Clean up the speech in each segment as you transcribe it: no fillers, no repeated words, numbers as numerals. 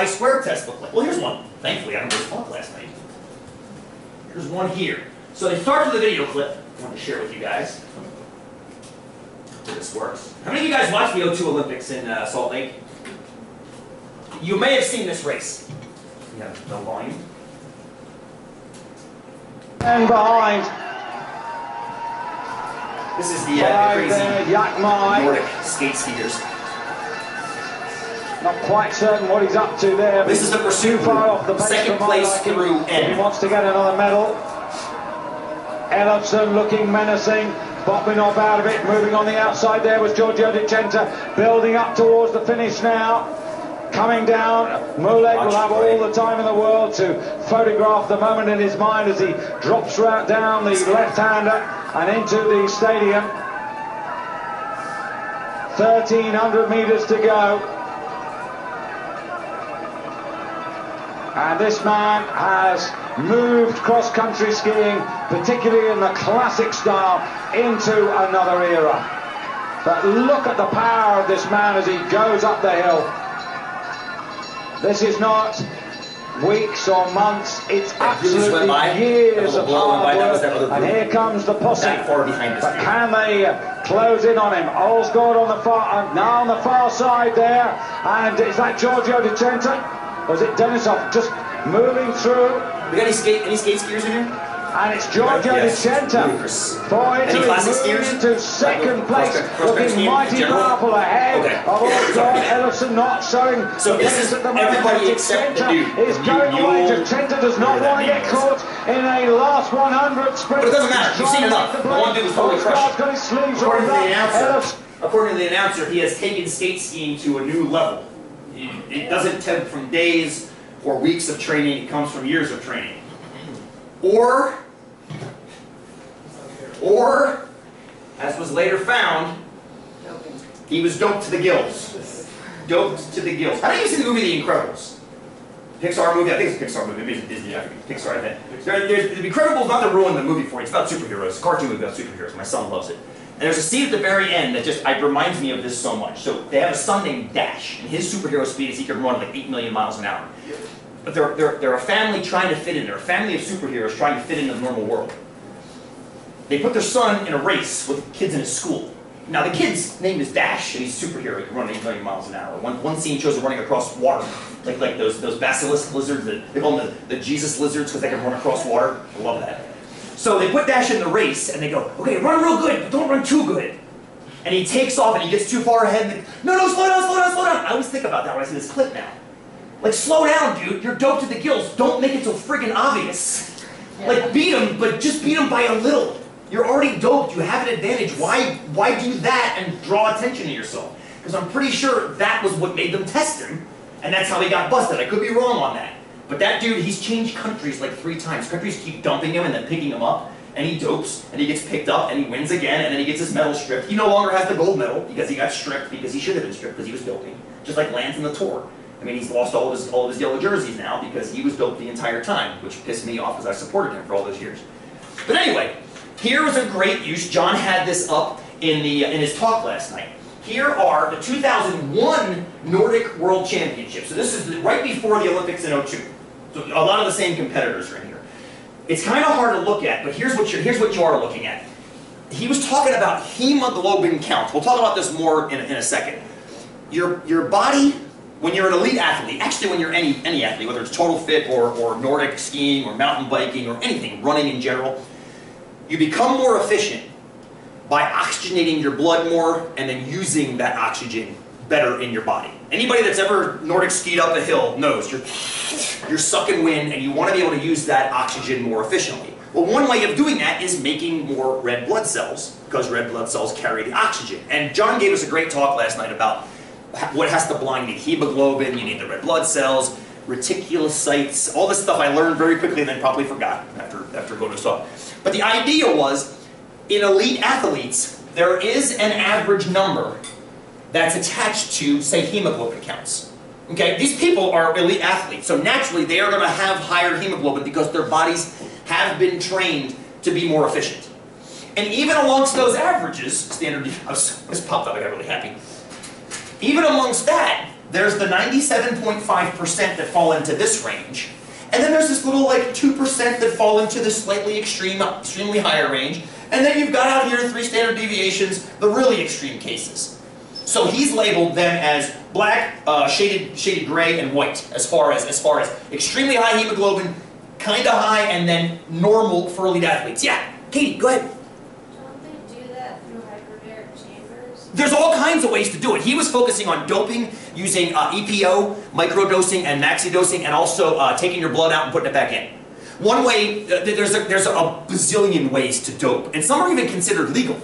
square test look like? Well, here's one. Thankfully, I don't go to talk last night. Here's one here. So they start with a video clip I want to share with you guys. How this works. How many of you guys watched the '02 Olympics in Salt Lake? You may have seen this race. We have no volume. And behind. This is the crazy Nordic skate skiers. Not quite certain what he's up to there. This is the pursuit. Far off the pace. Second place through N. He wants to get another medal. Ellefson looking menacing. Botvinov out of it. Moving on the outside there was Giorgio Di Centa. Building up towards the finish now. Coming down, Mulek will have all the time in the world to photograph the moment in his mind as he drops right down the left-hander and into the stadium. 1,300 meters to go. And this man has moved cross-country skiing, particularly in the classic style, into another era. But look at the power of this man as he goes up the hill. This is not weeks or months, it's absolutely years of hard work. And here comes the posse. But can they close in on him? Olsgaard on the far, now on the far side there. And is that Giorgio Di Centa? Or is it Denisov just moving through? We got any skate skiers in here? And it's Giorgio Di Centa for Italy moving into second place, looking mighty powerful ahead of Olsgaard. Ellefson not showing so this is at the everybody except the dude. Is going away. Centa does not want to get caught in a last 100 sprint. But it doesn't matter. You've seen enough. The one dude was totally crushed. Got his sleeves According to the announcer, he has taken skate skiing to a new level. It doesn't come from days or weeks of training. It comes from years of training. Or, as was later found, he was doped to the gills. Doped to the gills. How many of you seen the movie The Incredibles? Pixar movie? I think it's a Pixar movie. Maybe it's Disney. Pixar, I think. The Incredibles, not to ruin the movie for you. It's about superheroes. It's a cartoon movie about superheroes. My son loves it. And there's a scene at the very end that just reminds me of this so much. So they have a son named Dash, and his superhero speed is he can run like 8 million miles an hour. But they're a family trying to fit in. They're a family of superheroes trying to fit into the normal world. They put their son in a race with kids in his school. Now the kid's name is Dash, and he's a superhero. He can run 8 million miles an hour. One scene shows him running across water, like those basilisk lizards. They call them the Jesus lizards because they can run across water. I love that. So they put Dash in the race, and they go, okay, run real good, but don't run too good. And he takes off, and he gets too far ahead, and no, slow down, slow down, slow down. I always think about that when I see this clip now. Like, slow down, dude. You're doped to the gills. Don't make it so friggin' obvious. Like, beat him, but just beat him by a little. You're already doped. You have an advantage. Why do that and draw attention to yourself? Because I'm pretty sure that was what made them test him, and that's how he got busted. I could be wrong on that. But that dude, he's changed countries like 3 times. Countries keep dumping him and then picking him up, and he dopes, and he gets picked up, and he wins again, and then he gets his medal stripped. He no longer has the gold medal because he got stripped because he should have been stripped because he was doping. Just like Lance in the Tour. I mean, he's lost all of his yellow jerseys now because he was doped the entire time, which pissed me off because I supported him for all those years. But anyway, here was a great use. John had this up in his talk last night. Here are the 2001 Nordic World Championships. So this is right before the Olympics in '02. So a lot of the same competitors are in here. It's kind of hard to look at, but here's what you are looking at. He was talking about hemoglobin count. We'll talk about this more in a second. Your body, when you're an elite athlete, actually when you're any athlete, whether it's total fit or Nordic skiing or mountain biking or anything, running in general, you become more efficient by oxygenating your blood more and then using that oxygen better in your body. Anybody that's ever Nordic skied up a hill knows you're sucking wind and you want to be able to use that oxygen more efficiently. Well, one way of doing that is making more red blood cells because red blood cells carry the oxygen. And John gave us a great talk last night about what has to blind. You need hemoglobin, you need the red blood cells, reticulocytes, all this stuff I learned very quickly and then probably forgot after going to talk. But the idea was, in elite athletes, there is an average number that's attached to, say, hemoglobin counts. Okay, these people are elite athletes, so naturally they are going to have higher hemoglobin because their bodies have been trained to be more efficient. And even amongst those averages, this popped up, I got really happy. Even amongst that there's the 97.5% that fall into this range, and then there's this little like 2% that fall into the slightly extremely higher range, and then you've got out here 3 standard deviations, the really extreme cases. So he's labeled them as black, shaded gray, and white as far as extremely high hemoglobin, kind of high, and then normal for elite athletes. Yeah, Katie, go ahead. Don't they do that through hyperbaric chambers? There's all kinds of ways to do it. He was focusing on doping using EPO, microdosing, and maxidosing, and also taking your blood out and putting it back in. One way, there's a bazillion ways to dope, and some are even considered legal.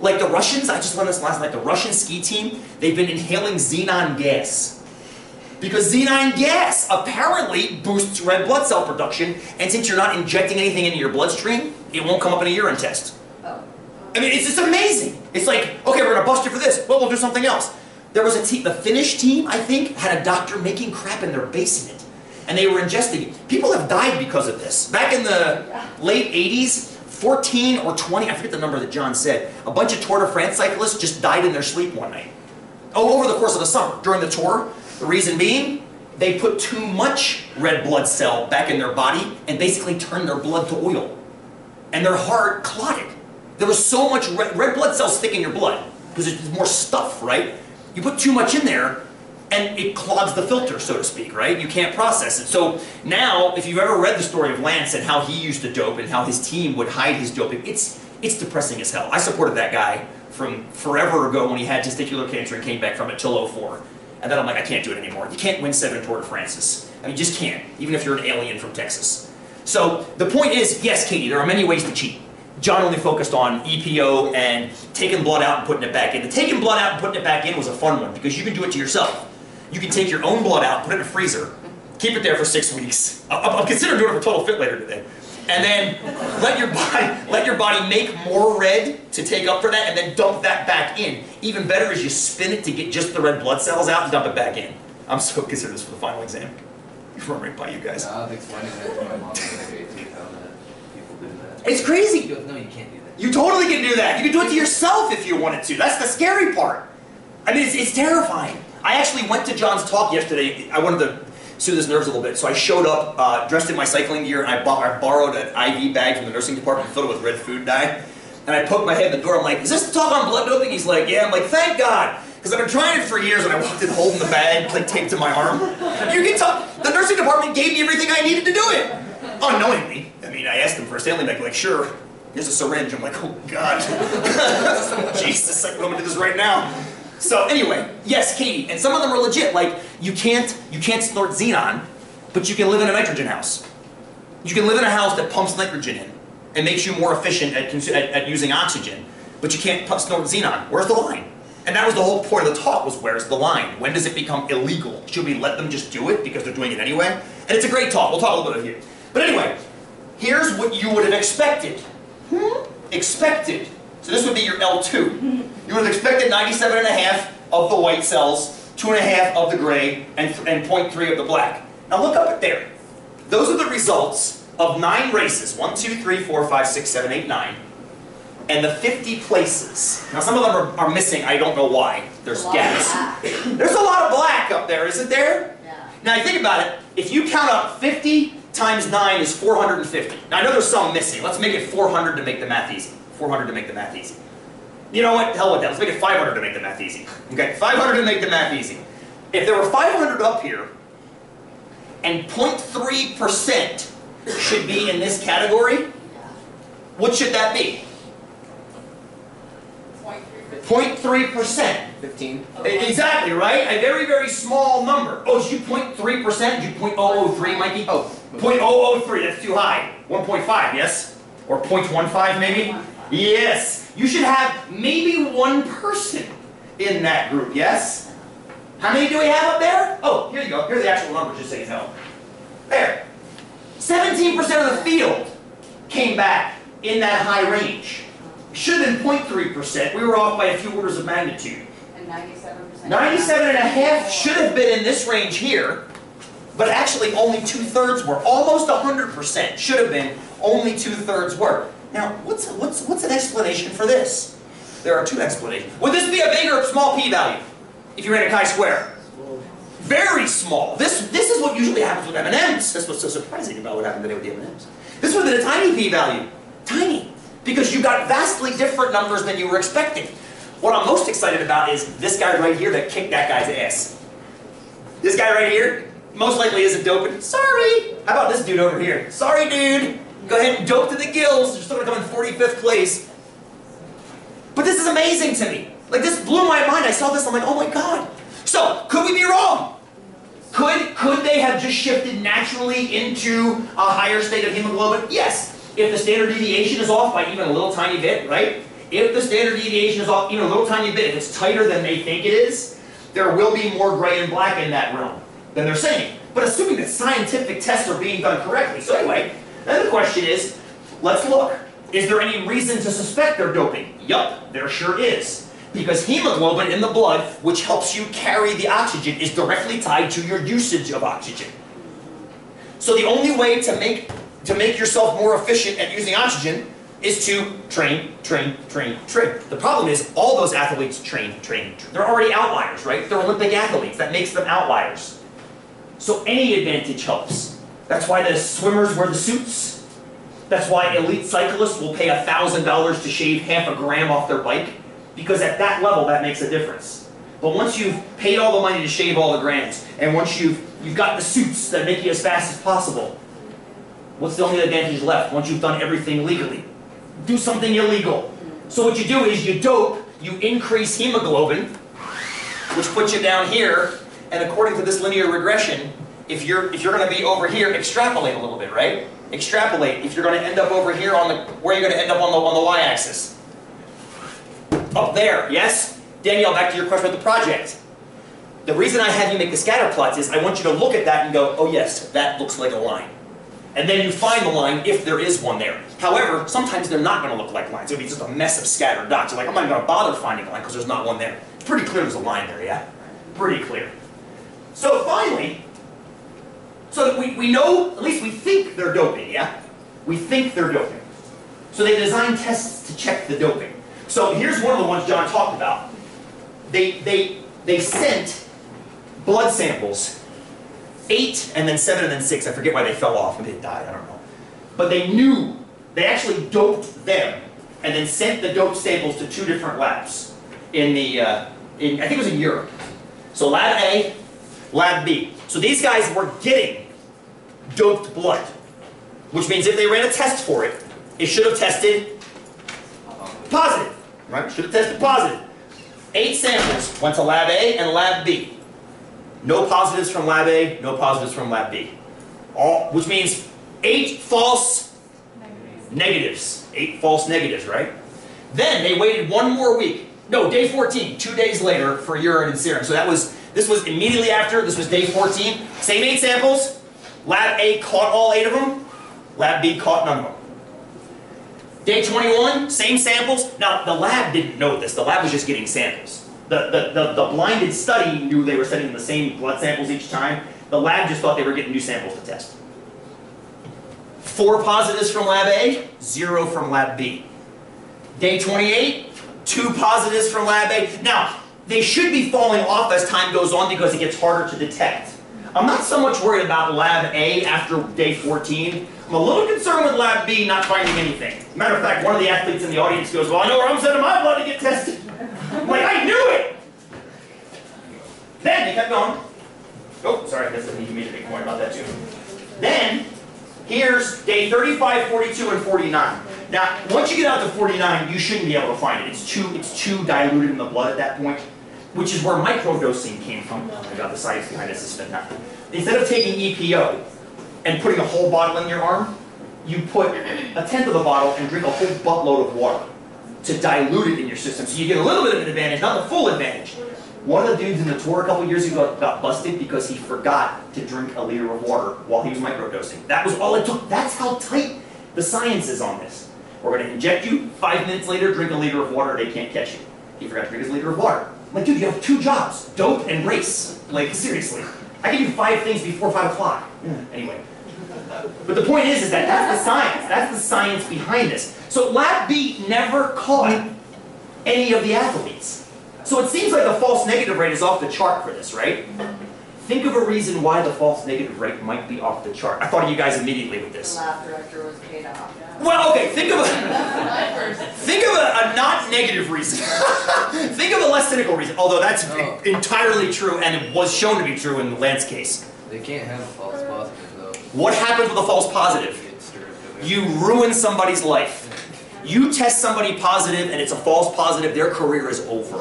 Like the Russians, I just learned this last night, the Russian ski team, they've been inhaling xenon gas. Because xenon gas apparently boosts red blood cell production, and since you're not injecting anything into your bloodstream, it won't come up in a urine test. Oh. I mean, it's just amazing. It's like, okay, we're gonna bust you for this. Well, we'll do something else. There was a team, the Finnish team, I think, had a doctor making crap in their basement, and they were ingesting it. People have died because of this. Back in the late 80s, 14 or 20, I forget the number that John said, a bunch of Tour de France cyclists just died in their sleep one night. Oh, over the course of the summer, during the tour. The reason being, they put too much red blood cell back in their body and basically turned their blood to oil. And their heart clotted. There was so much red blood cells thick in your blood, because there's more stuff, right? You put too much in there, and it clogs the filter, so to speak, right? You can't process it. So now, if you've ever read the story of Lance and how he used to dope and how his team would hide his doping, it's depressing as hell. I supported that guy from forever ago when he had testicular cancer and came back from it till 04. And then I'm like, I can't do it anymore. You can't win 7 Tour de France's. I mean, you just can't, even if you're an alien from Texas. So the point is, yes, Katie, there are many ways to cheat. John only focused on EPO and taking blood out and putting it back in. The taking blood out and putting it back in was a fun one because you can do it to yourself. You can take your own blood out, put it in a freezer, keep it there for 6 weeks. I'll consider doing it for Total Fit later today. And then let your body make more red to take up for that, and then dump that back in. Even better is you spin it to get just the red blood cells out and dump it back in. I'm so considered this for the final exam. Run right by you guys. No, I think it's funny that my mom found that people do that. It's crazy. She goes, no, you can't do that. You totally can do that. You can do it to yourself if you wanted to. That's the scary part. I mean, it's terrifying. I actually went to John's talk yesterday. I wanted to soothe his nerves a little bit, so I showed up dressed in my cycling gear, and I borrowed an IV bag from the nursing department filled with red food dye. And I poked my head in the door. I'm like, is this the talk on blood doping? He's like, yeah. I'm like, thank God. Because I've been trying it for years, and I walked in holding the bag, like taped to my arm. You can tell, the nursing department gave me everything I needed to do it. Unknowingly. I mean, I asked them for a Stanley bag, like, sure, here's a syringe. I'm like, oh God. Jesus, I'm going to do this right now. So anyway, yes, Katie, and some of them are legit. Like, you can't snort xenon, but you can live in a nitrogen house. You can live in a house that pumps nitrogen in and makes you more efficient at using oxygen, but you can't snort xenon. Where's the line? And that was the whole point of the talk, was where's the line? When does it become illegal? Should we let them just do it because they're doing it anyway? And it's a great talk. We'll talk a little bit of it here. But anyway, here's what you would have expected. Expected. So this would be your L2. You would have expected 97.5 of the white cells, 2.5 of the gray, and 0.3 of the black. Now look up at there. Those are the results of 9 races. 1, 2, 3, 4, 5, 6, 7, 8, 9. And the 50 places. Now some of them are missing. I don't know why. There's gaps. There's a lot of black up there, isn't there? Yeah. Now think about it. If you count up 50 times 9 is 450. Now I know there's some missing. Let's make it 400 to make the math easy. 400 to make the math easy. You know what? Hell with that. Let's make it 500 to make the math easy. Okay, 500 to make the math easy. If there were 500 up here, and 0.3% should be in this category, what should that be? 0.3%. 15. Exactly, right? A very, very small number. Oh, did you 0.3%? Did you 0.003, Mikey? Oh. 0.003, that's too high. 1.5, yes? Or 0.15 maybe? Yes. You should have maybe one person in that group, yes? How many do we have up there? Oh, here you go. Here are the actual numbers, just so you know. There. 17% of the field came back in that high range. Should have been 0.3%. We were off by a few orders of magnitude. And 97%. 97.5 should have been in this range here, but actually only 2/3 were. Almost 100% should have been. Only 2/3 were. Now, what's an explanation for this? There are 2 explanations. Would this be a big or small p-value if you ran a chi-square? Very small. This is what usually happens with M&Ms. That's what's so surprising about what happened today with the M&Ms. This would have been a tiny p-value. Tiny. Because you got vastly different numbers than you were expecting. What I'm most excited about is this guy right here that kicked that guy's ass. This guy right here, most likely isn't doping. Sorry! How about this dude over here? Sorry, dude! Go ahead and dope to the gills. You're still going to come in 45th place. But this is amazing to me. Like, this blew my mind. I saw this, I'm like, oh my god. So, could we be wrong? Could they have just shifted naturally into a higher state of hemoglobin? Yes. If the standard deviation is off by even a little tiny bit, right? If the standard deviation is off even a little tiny bit, if it's tighter than they think it is, there will be more gray and black in that realm than they're saying. But assuming that scientific tests are being done correctly. So anyway, then the question is, let's look. Is there any reason to suspect they're doping? Yup, there sure is. Because hemoglobin in the blood, which helps you carry the oxygen, is directly tied to your usage of oxygen. So the only way to make yourself more efficient at using oxygen is to train. The problem is all those athletes train. They're already outliers, right? They're Olympic athletes. That makes them outliers. So any advantage helps. That's why the swimmers wear the suits. That's why elite cyclists will pay $1,000 to shave half a gram off their bike. Because at that level, that makes a difference. But once you've paid all the money to shave all the grams, and once you've got the suits that make you as fast as possible, what's the only advantage left once you've done everything legally? Do something illegal. So what you do is you dope, you increase hemoglobin, which puts you down here, and according to this linear regression, if you're going to be over here, extrapolate a little bit, right? Extrapolate. If you're going to end up over here where you're going to end up on the y-axis. Up there, yes? Danielle, back to your question about the project. The reason I have you make the scatter plots is I want you to look at that and go, oh yes, that looks like a line. And then you find the line if there is one there. However, sometimes they're not going to look like lines. It'll be just a mess of scattered dots. You're like, I'm not going to bother finding a line because there's not one there. It's pretty clear there's a line there, yeah? Pretty clear. So finally, so that we know, at least we think they're doping, yeah? We think they're doping. So they designed tests to check the doping. So here's one of the ones John talked about. They sent blood samples, 8 and then 7 and then 6. I forget why they fell off. Maybe they died, I don't know. But they knew, they actually doped them and then sent the doped samples to 2 different labs in I think it was in Europe. So Lab A, Lab B. So these guys were getting doped blood, which means if they ran a test for it, it should have tested positive, right? Should have tested positive. 8 samples went to Lab A and Lab B. No positives from Lab A, no positives from Lab B. Which means 8 false negatives. 8 false negatives, right? Then they waited 1 more week. No, day 14, 2 days later for urine and serum. So this was immediately after, this was day 14. Same 8 samples. Lab A caught all 8 of them. Lab B caught none of them. Day 21, same samples. Now, the lab didn't know this. The lab was just getting samples. The blinded study knew they were sending the same blood samples each time. The lab just thought they were getting new samples to test. 4 positives from Lab A, 0 from Lab B. Day 28, 2 positives from Lab A. Now, they should be falling off as time goes on because it gets harder to detect. I'm not so much worried about Lab A after day 14. I'm a little concerned with Lab B not finding anything. Matter of fact, one of the athletes in the audience goes, well, I know where I'm sending my blood to get tested. I'm like, I knew it! Then they kept going. Oh, sorry, I guess I need to make a big point about that too. Then, here's day 35, 42, and 49. Now, once you get out to 49, you shouldn't be able to find it. It's too diluted in the blood at that point, which is where microdosing came from. I got the science behind this. Instead of taking EPO and putting a whole bottle in your arm, you put 1/10 of the bottle and drink a whole buttload of water to dilute it in your system. So you get a little bit of an advantage, not the full advantage. One of the dudes in the tour a couple years ago got busted because he forgot to drink a liter of water while he was microdosing. That was all it took. That's how tight the science is on this. We're going to inject you, 5 minutes later, drink a liter of water, they can't catch you. He forgot to drink his liter of water. I'm like, dude, you have 2 jobs, dope and race. Like, seriously. I can do 5 things before 5 o'clock. Anyway. But the point is that that's the science. That's the science behind this. So Lab B never caught any of the athletes. So it seems like the false negative rate is off the chart for this, right? think of a reason why the false negative rate might be off the chart. I thought of you guys immediately with this. The lab director was paid off. Well, okay, think of a not negative reason. Think of a less cynical reason, although that's entirely true, and it was shown to be true in Lance's case. They can't have a false positive, though. What happens with a false positive? You ruin somebody's life. You test somebody positive and it's a false positive, their career is over.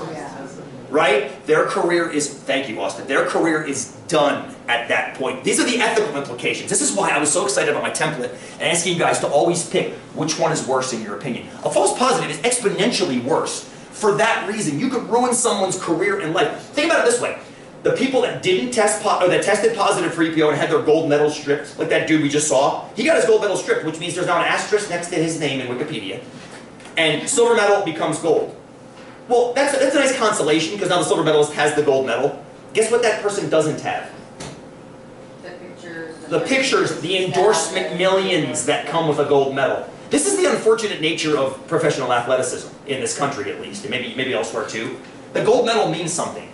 Right? Their career is, thank you, Austin, their career is done at that point. These are the ethical implications. This is why I was so excited about my template and asking you guys to always pick which one is worse in your opinion. A false positive is exponentially worse. For that reason, you could ruin someone's career and life. Think about it this way. The people that didn't test that tested positive for EPO and had their gold medal stripped, like that dude we just saw, he got his gold medal stripped, which means there's now an asterisk next to his name in Wikipedia. And silver medal becomes gold. Well, that's a nice consolation, because now the silver medalist has the gold medal. Guess what that person doesn't have? The pictures, the endorsement millions that come with a gold medal. This is the unfortunate nature of professional athleticism, in this country at least, and maybe elsewhere too. The gold medal means something.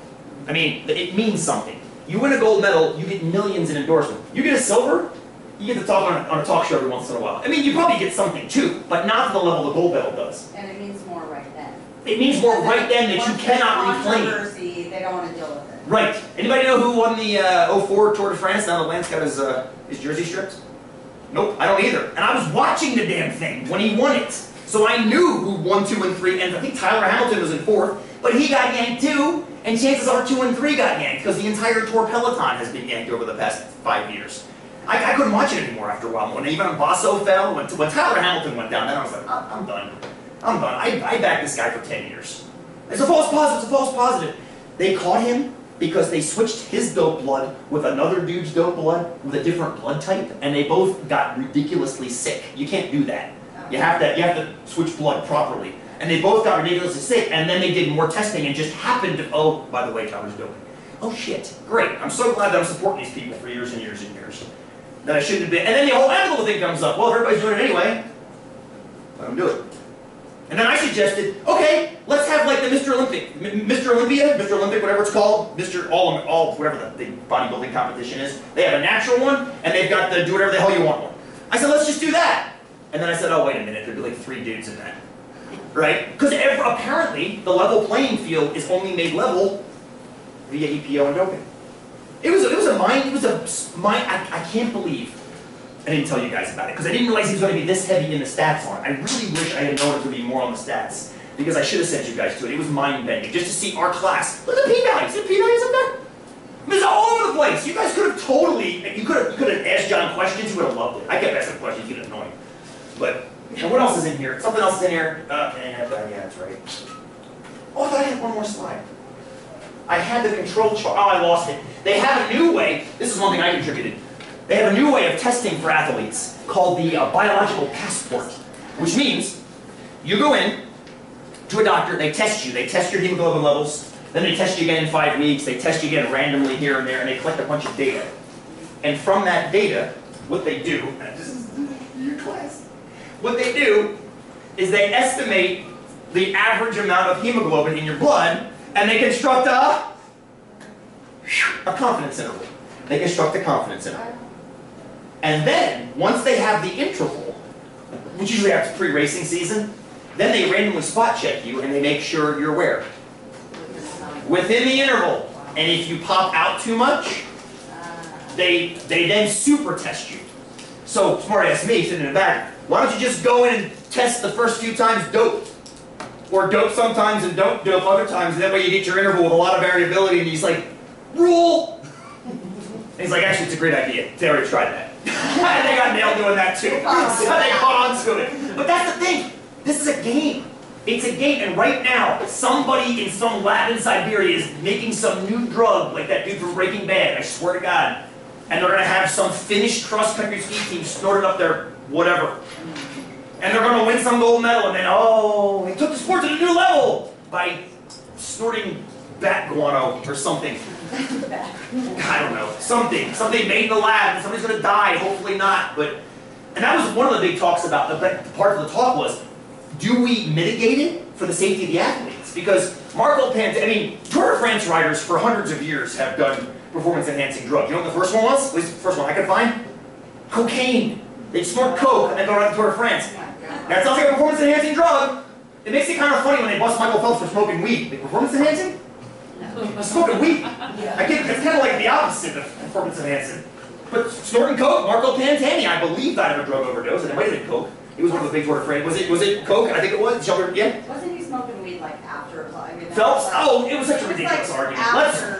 I mean, it means something. You win a gold medal, you get millions in endorsement. You get a silver, you get to talk on a talk show every once in a while. I mean, you probably get something too, but not to the level the gold medal does. And it means more right then. It means more right then that you cannot reclaim. They don't want to deal with it. Right. Anybody know who won the 04 Tour de France now that Lance got his jersey stripped? Nope, I don't either. And I was watching the damn thing when he won it. So I knew who won 2 and 3, and I think Tyler Hamilton was in 4th, but he got yanked too, and chances are 2 and 3 got yanked, because the entire Tour peloton has been yanked over the past 5 years. I couldn't watch it anymore after a while. When even Basso fell, when Tyler Hamilton went down, then I was like, I'm done. I'm done. I backed this guy for 10 years. It's a false positive, it's a false positive. They caught him because they switched his dope blood with another dude's dope blood with a different blood type, and they both got ridiculously sick. You can't do that. You have to switch blood properly. And they both got ridiculously sick, and then they did more testing and just happened to, oh, by the way, Tyler's doping. Oh shit, great. I'm so glad that I'm supporting these people for years and years and years. That I shouldn't have been. And then the whole ethical thing comes up. Well, if everybody's doing it anyway, let them do it. And then I suggested, okay, let's have like the Mr. Olympic, Mr. Olympia, Mr. Olympic, whatever it's called, Mr. All, whatever the bodybuilding competition is. They have a natural one, and they've got the do whatever the hell you want one. I said, let's just do that. And then I said, oh, wait a minute, there'd be like 3 dudes in that. Right? Because apparently, the level playing field is only made level via EPO and doping. I can't believe I didn't tell you guys about it, because I didn't realize he was going to be this heavy in the stats on it. I really wish I had known it would be more on the stats, because I should have sent you guys to it. It was mind-bending, just to see our class. Look at the p-values. See the p-values up there? I mean, it's all over the place. You guys could have totally, you could have asked John questions, he would have loved it. I kept asking questions, he would have annoyed. But, and what else is in here? Something else is in here. Yeah, that's right. Oh, I thought I had one more slide. I had the control chart. Oh, I lost it. They have a new way. This is one thing I contributed. They have a new way of testing for athletes called the biological passport, which means you go in to a doctor, they test you. They test your hemoglobin levels. Then they test you again in 5 weeks. They test you again randomly here and there, and they collect a bunch of data. And from that data, what they do, and this is your class, what they do is they estimate the average amount of hemoglobin in your blood, and they construct a confidence interval. They construct a confidence interval. And then, once they have the interval, which usually happens pre-racing season, then they randomly spot check you and they make sure you're where? Within the interval. And if you pop out too much, they then super test you. So, smart ass me sitting in the back, why don't you just go in and test the first few times dope? Or dope sometimes and don't dope other times, and that way you get your interval with a lot of variability, and he's like, rule! And he's like, actually, it's a great idea. They already tried that. And they got nailed doing that too. So they caught on to it. But that's the thing. This is a game. It's a game. And right now, somebody in some lab in Siberia is making some new drug, like that dude from Breaking Bad, I swear to God. And they're going to have some Finnish cross-country ski team snorted up their whatever. And they're going to win some gold medal. And then, oh, they took the sport to a new level by snorting bat guano or something. I don't know. Something made in the lab, and somebody's going to die, hopefully not. And that was one of the big talks about, part of the talk was, do we mitigate it for the safety of the athletes? Because Tour de France riders for hundreds of years have done performance-enhancing drug. You know what the first one was? At least the first one I could find? Cocaine. They'd snort coke and then go around the Tour de France. Now it sounds like a performance-enhancing drug. It makes it kind of funny when they bust Michael Phelps for smoking weed. Like, performance-enhancing? Smoking weed. I get it's kind of like the opposite of performance-enhancing. But snorting coke, Marco Pantani, I believe, died of a drug overdose, and it might have been coke. He was one of the big Tour de France. Was it coke? I think it was. Yeah. Wasn't he smoking weed like after? I mean, Phelps? Oh, it was such a ridiculous argument.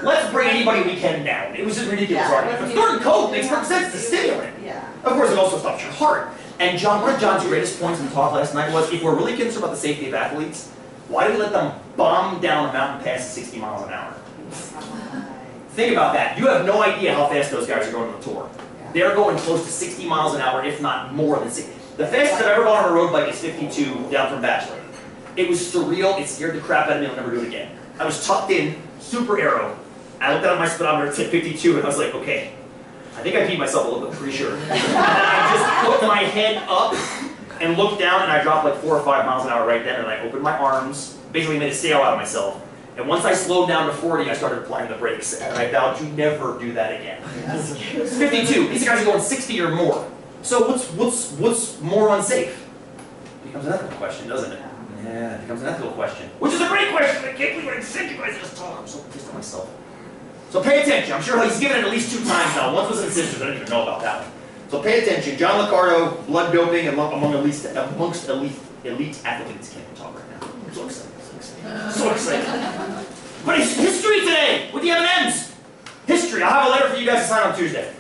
Let's bring anybody we can down. It was just a ridiculous argument. But snorting coke makes perfect sense. It's a stimulant. Yeah. Of course, it also stops your heart. And one of John's greatest points in the talk last night was, if we're really concerned about the safety of athletes, why do we let them bomb down a mountain pass at 60 miles an hour? Think about that. You have no idea how fast those guys are going on the tour. They're going close to 60 miles an hour, if not more than 60. The fastest I've ever gone on a road bike is 52 down from Bachelor. It was surreal. It scared the crap out of me. I'll never do it again. I was tucked in, super aero. I looked down at my speedometer, it said 52, and I was like, okay. I think I peed myself a little bit, pretty sure. And I just put my head up and looked down, and I dropped like 4 or 5 miles an hour right then, and I opened my arms, basically made a sail out of myself. And once I slowed down to 40, I started applying the brakes, and I vowed to never do that again. It's 52. These guys are going 60 or more. So what's more unsafe? It becomes an ethical question, doesn't it? Yeah, it becomes an ethical question. Which is a great question. I can't believe I said you guys just talk. I'm so pissed at myself. So pay attention. I'm sure he's given it at least 2 times now. Once was in Sisters. I didn't even know about that one. So pay attention. John Liccardo, blood doping amongst elite athletes. Can't talk right now. I'm so excited. So excited. But it's history today with the M&Ms. History. I'll have a letter for you guys to sign on Tuesday.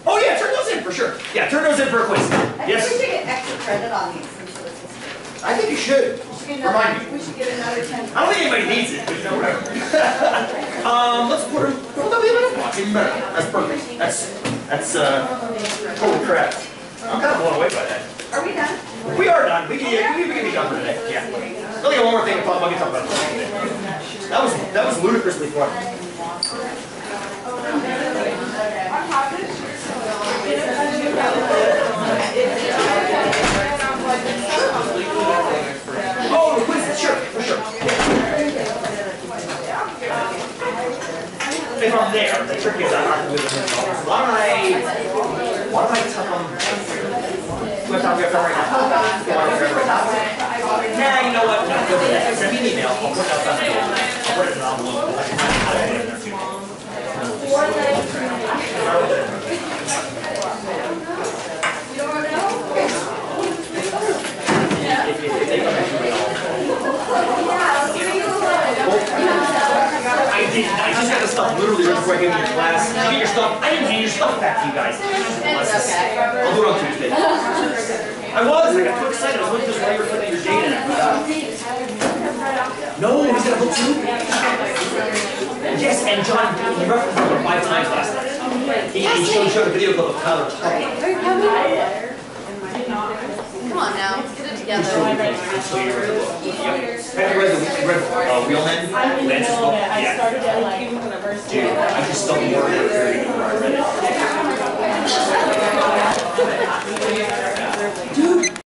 Oh yeah, turn those in for sure. Yeah, turn those in for a quiz. Yes. I think we should get extra credit on these since it's history. I think you should. Remind me. We should get another 10. I don't think anybody needs it, but you know, whatever. Let's put them. Even better. That's perfect. That's holy crap. I'm kind of blown away by that. Are we done? We are done. We can be done for today. Yeah. I only got one more thing to talk about. That was ludicrously fun. Oh, the quiz, sure, for sure. If I'm there, the trick is I'm not with them. Why don't I tuck them? Do I have to right now? Nah, you know what? No, go for that. Send me an email. I'll put it outside the door. I'll put it in an envelope. I'll put it in there too. I just got the stuff literally right before I came to your class. Did you get your stuff? I didn't hand your stuff back to you guys. I'll do it on Tuesday. I got too excited. I was looking just while you were putting your date in. No, he's got a book too? Yes, and John, he referenced it 5 times last night. He showed a video clip of Tyler talking. Come on now, let's get it together. So you read the book. Have you read Real Men? Lance's book? Yeah. Dude, I just don't worry.